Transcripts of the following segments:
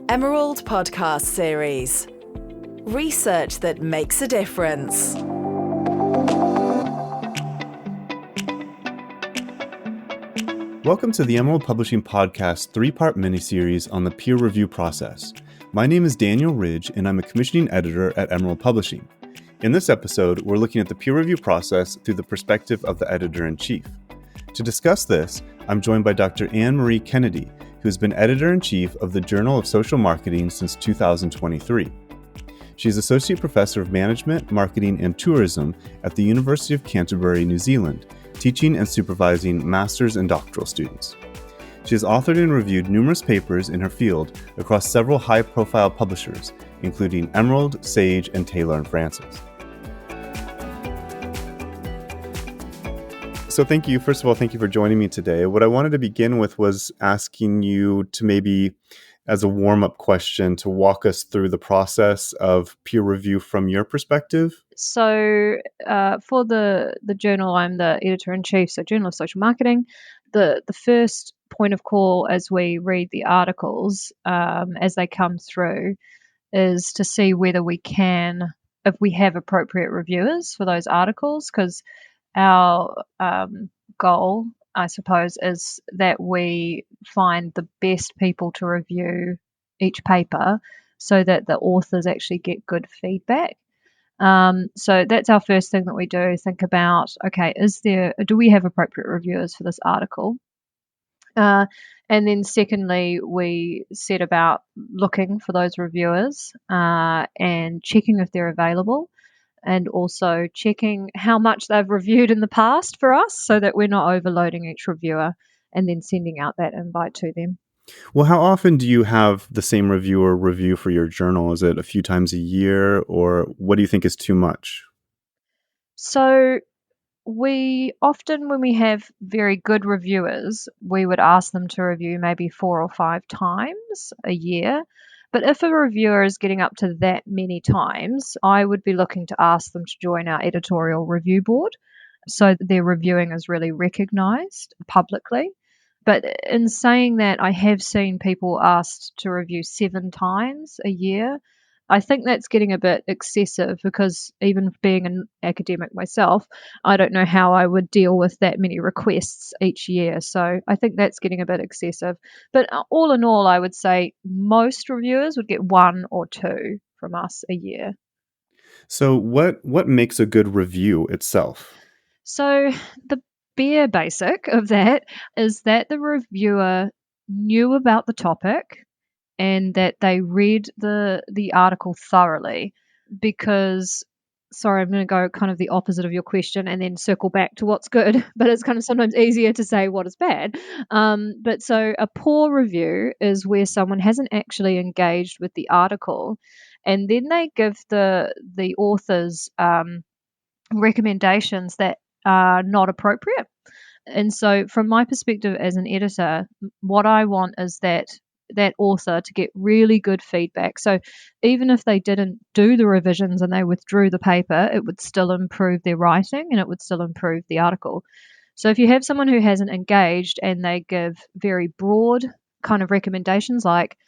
Emerald Podcast Series. Research that makes a difference. Welcome to the Emerald Publishing Podcast 3-part miniseries on the peer review process. My name is Daniel Ridge, and I'm a commissioning editor at Emerald Publishing. In this episode, we're looking at the peer review process through the perspective of the editor-in-chief. To discuss this, I'm joined by Dr. Anne Marie Kennedy, who has been editor-in-chief of the Journal of Social Marketing since 2023. She is Associate Professor of Management, Marketing, and Tourism at the University of Canterbury, New Zealand, teaching and supervising master's and doctoral students. She has authored and reviewed numerous papers in her field across several high-profile publishers, including Emerald, Sage, and Taylor & Francis. So first of all, thank you for joining me today. What I wanted to begin with was asking you to maybe, as a warm-up question, to walk us through the process of peer review from your perspective. So for the journal, I'm the editor-in-chief, so Journal of Social Marketing. The first point of call as we read the articles as they come through is to see whether we can, if we have appropriate reviewers for those articles, because our goal, I suppose, is that we find the best people to review each paper so that the authors actually get good feedback. So that's our first thing that we do. Think about, okay, do we have appropriate reviewers for this article? And then secondly, we set about looking for those reviewers and checking if they're available, and also checking how much they've reviewed in the past for us so that we're not overloading each reviewer, and then sending out that invite to them. Well, how often do you have the same reviewer review for your journal? Is it a few times a year, or what do you think is too much? So we often, when we have very good reviewers, we would ask them to review maybe 4 or 5 times a year. But if a reviewer is getting up to that many times, I would be looking to ask them to join our editorial review board so that their reviewing is really recognised publicly. But in saying that, I have seen people asked to review 7 times a year. I think that's getting a bit excessive, because even being an academic myself, I don't know how I would deal with that many requests each year. So I think that's getting a bit excessive. But all in all, I would say most reviewers would get 1 or 2 from us a year. So what makes a good review itself? So the bare basic of that is that the reviewer knew about the topic and that they read the article thoroughly. Because, sorry, I'm going to go kind of the opposite of your question and then circle back to what's good, but it's kind of sometimes easier to say what is bad. But so a poor review is where someone hasn't actually engaged with the article, and then they give the authors recommendations that are not appropriate. And so from my perspective as an editor, what I want is that author to get really good feedback. So even if they didn't do the revisions and they withdrew the paper, it would still improve their writing and it would still improve the article. So if you have someone who hasn't engaged and they give very broad kind of recommendations like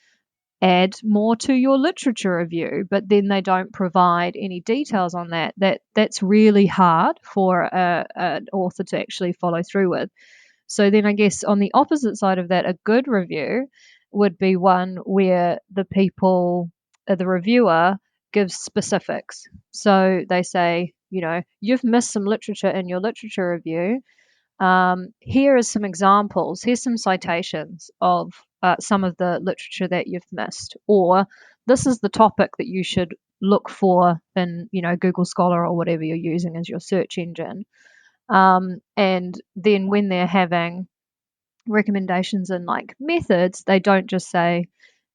add more to your literature review, but then they don't provide any details on that's really hard for an author to actually follow through with. So then I guess on the opposite side of that, a good review would be one where the reviewer gives specifics. So they say, you've missed some literature in your literature review. Here are some examples. Here's some citations of some of the literature that you've missed. Or this is the topic that you should look for in, Google Scholar or whatever you're using as your search engine. And then when they're having recommendations and like methods, they don't just say,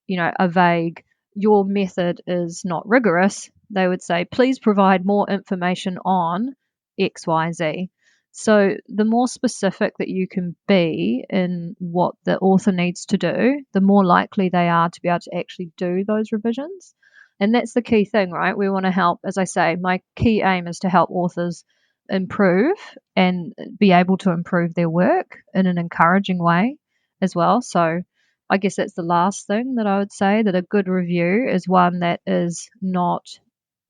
a vague, your method is not rigorous. They would say, please provide more information on X, Y, Z. So the more specific that you can be in what the author needs to do, the more likely they are to be able to actually do those revisions. And that's the key thing, right? We want to help, as I say, my key aim is to help authors improve and be able to improve their work in an encouraging way as well. So I guess that's the last thing that I would say, that a good review is one that is not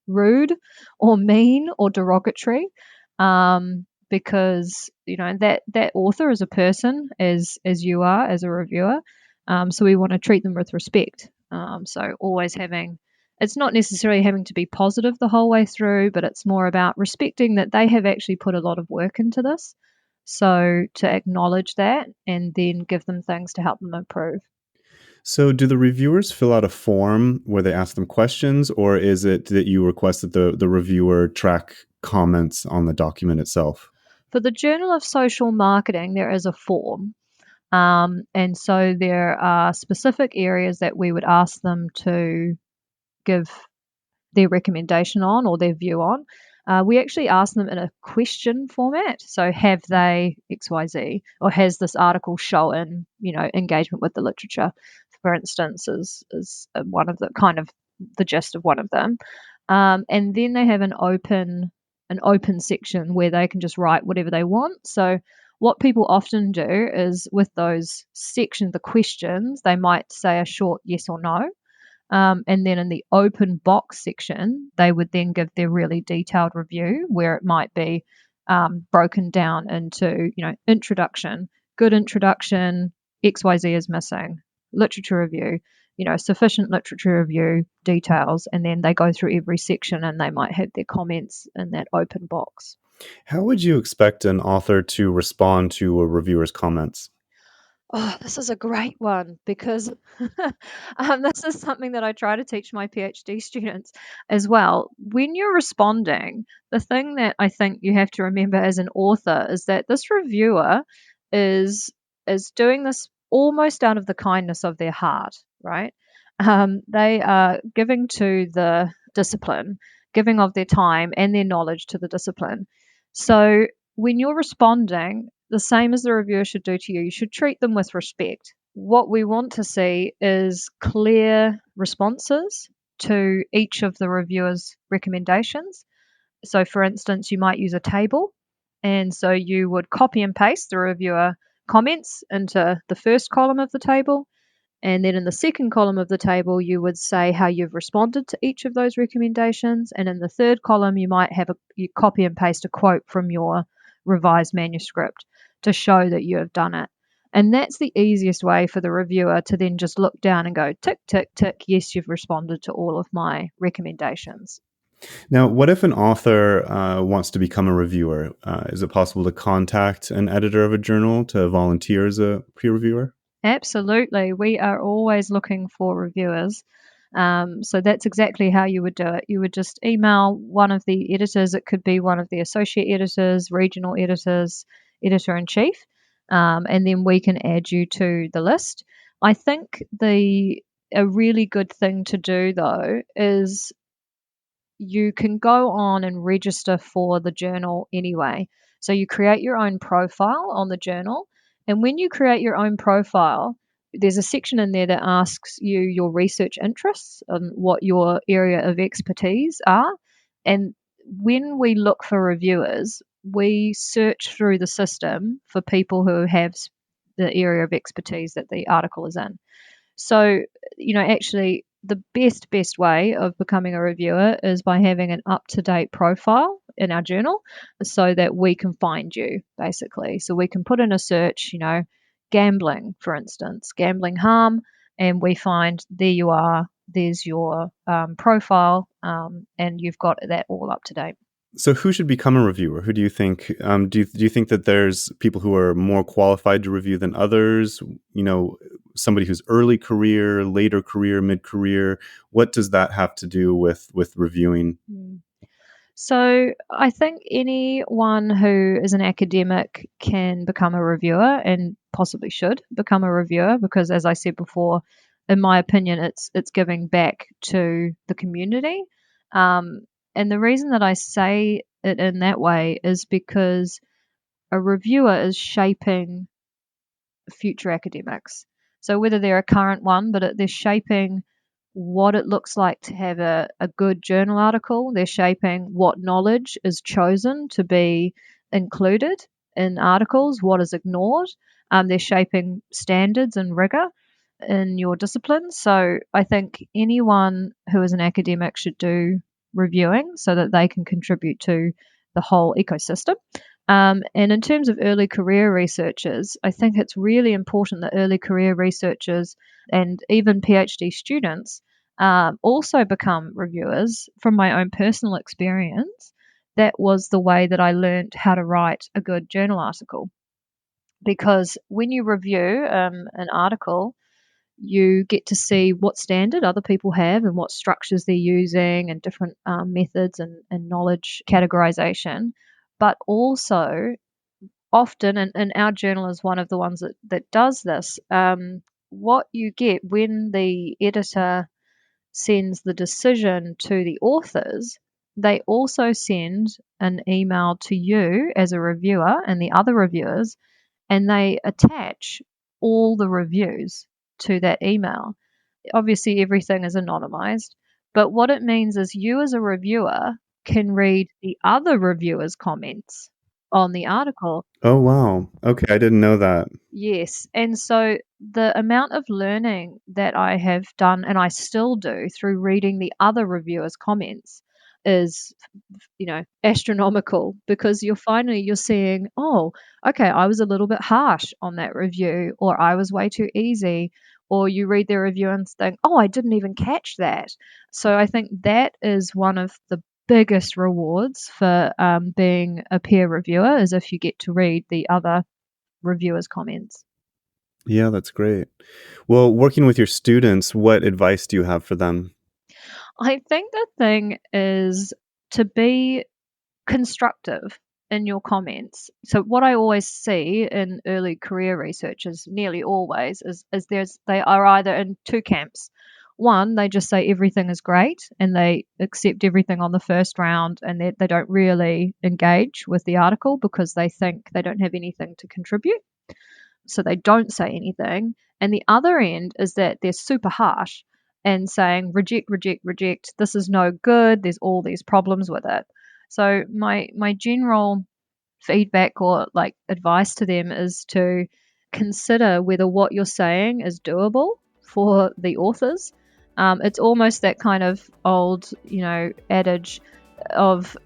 rude or mean or derogatory, because that author is a person as you are as a reviewer, so we want to treat them with respect. So always having, it's not necessarily having to be positive the whole way through, but it's more about respecting that they have actually put a lot of work into this. So to acknowledge that and then give them things to help them improve. So, do the reviewers fill out a form where they ask them questions, or is it that you request that the reviewer track comments on the document itself? For the Journal of Social Marketing, there is a form. And so there are specific areas that we would ask them to give their recommendation on or their view on. We actually ask them in a question format. So have they XYZ, or has this article shown, engagement with the literature, for instance, is one of the kind of the gist of one of them. And then they have an open section where they can just write whatever they want. So what people often do is with those sections, the questions, they might say a short yes or no. And then in the open box section, they would then give their really detailed review where it might be broken down into, introduction, good introduction, XYZ is missing, literature review, sufficient literature review details. And then they go through every section and they might have their comments in that open box. How would you expect an author to respond to a reviewer's comments? Oh, this is a great one because this is something that I try to teach my PhD students as well. When you're responding, the thing that I think you have to remember as an author is that this reviewer is doing this almost out of the kindness of their heart, right? They are giving to the discipline, giving of their time and their knowledge to the discipline. So when you're responding, the same as the reviewer should do to you, you should treat them with respect. What we want to see is clear responses to each of the reviewer's recommendations. So, for instance, you might use a table, and so you would copy and paste the reviewer comments into the first column of the table. And then in the second column of the table, you would say how you've responded to each of those recommendations. And in the third column, you might have you copy and paste a quote from your revised manuscript to show that you have done it. And that's the easiest way for the reviewer to then just look down and go, tick, tick, tick, yes, you've responded to all of my recommendations. Now, what if an author wants to become a reviewer? Is it possible to contact an editor of a journal to volunteer as a peer reviewer? Absolutely. We are always looking for reviewers. So that's exactly how you would do it. You would just email one of the editors. It could be one of the associate editors, regional editors, editor-in-chief, and then we can add you to the list. I think a really good thing to do, though, is you can go on and register for the journal anyway. So you create your own profile on the journal, and when you create your own profile, there's a section in there that asks you your research interests and what your area of expertise are. And when we look for reviewers, we search through the system for people who have the area of expertise that the article is in. So, actually, the best way of becoming a reviewer is by having an up-to-date profile in our journal so that we can find you, basically. So we can put in a search, gambling, for instance, gambling harm, and we find there you are, there's your profile, and you've got that all up to date. So, who should become a reviewer? Who do you think? Do you think that there's people who are more qualified to review than others? Somebody who's early career, later career, mid career. What does that have to do with reviewing? So, I think anyone who is an academic can become a reviewer and possibly should become a reviewer because, as I said before, in my opinion, it's giving back to the community. And the reason that I say it in that way is because a reviewer is shaping future academics. So whether they're a current one, but they're shaping what it looks like to have a good journal article. They're shaping what knowledge is chosen to be included in articles, what is ignored. They're shaping standards and rigor. in your discipline. So I think anyone who is an academic should do reviewing so that they can contribute to the whole ecosystem. And in terms of early career researchers, I think it's really important that early career researchers and even PhD students also become reviewers. From my own personal experience, that was the way that I learned how to write a good journal article. Because when you review an article, you get to see what standard other people have and what structures they're using and different methods and knowledge categorization. But also, often, and our journal is one of the ones that does this, what you get when the editor sends the decision to the authors, they also send an email to you as a reviewer and the other reviewers, and they attach all the reviews to that email. Obviously, everything is anonymized, but what it means is you as a reviewer can read the other reviewers' comments on the article. Oh, wow. Okay, I didn't know that. Yes. And so the amount of learning that I have done, and I still do through reading the other reviewers' comments, is astronomical, because you're seeing, oh, okay, I was a little bit harsh on that review, or I was way too easy, or you read their review and think, oh, I didn't even catch that. So I think that is one of the biggest rewards for being a peer reviewer, is if you get to read the other reviewers' comments. Yeah, that's great. Well, working with your students, what advice do you have for them? I think the thing is to be constructive in your comments. So what I always see in early career researchers, nearly always, is they are either in two camps. One, they just say everything is great and they accept everything on the first round, and they don't really engage with the article because they think they don't have anything to contribute. So they don't say anything. And the other end is that they're super harsh and saying, reject, reject, reject. This is no good. There's all these problems with it. So my general feedback or like advice to them is to consider whether what you're saying is doable for the authors. It's almost that kind of old, adage of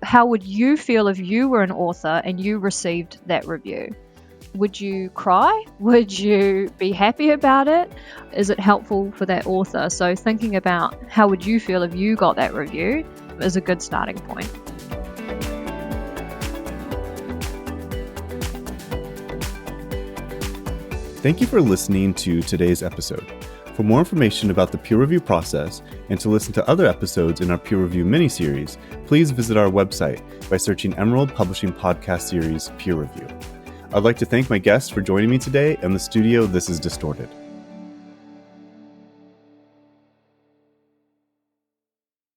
how would you feel if you were an author and you received that review? Would you cry? Would you be happy about it? Is it helpful for that author? So thinking about how would you feel if you got that review is a good starting point. Thank you for listening to today's episode. For more information about the peer review process and to listen to other episodes in our peer review mini-series, please visit our website by searching Emerald Publishing Podcast Series Peer Review. I'd like to thank my guests for joining me today and the studio This Is Distorted.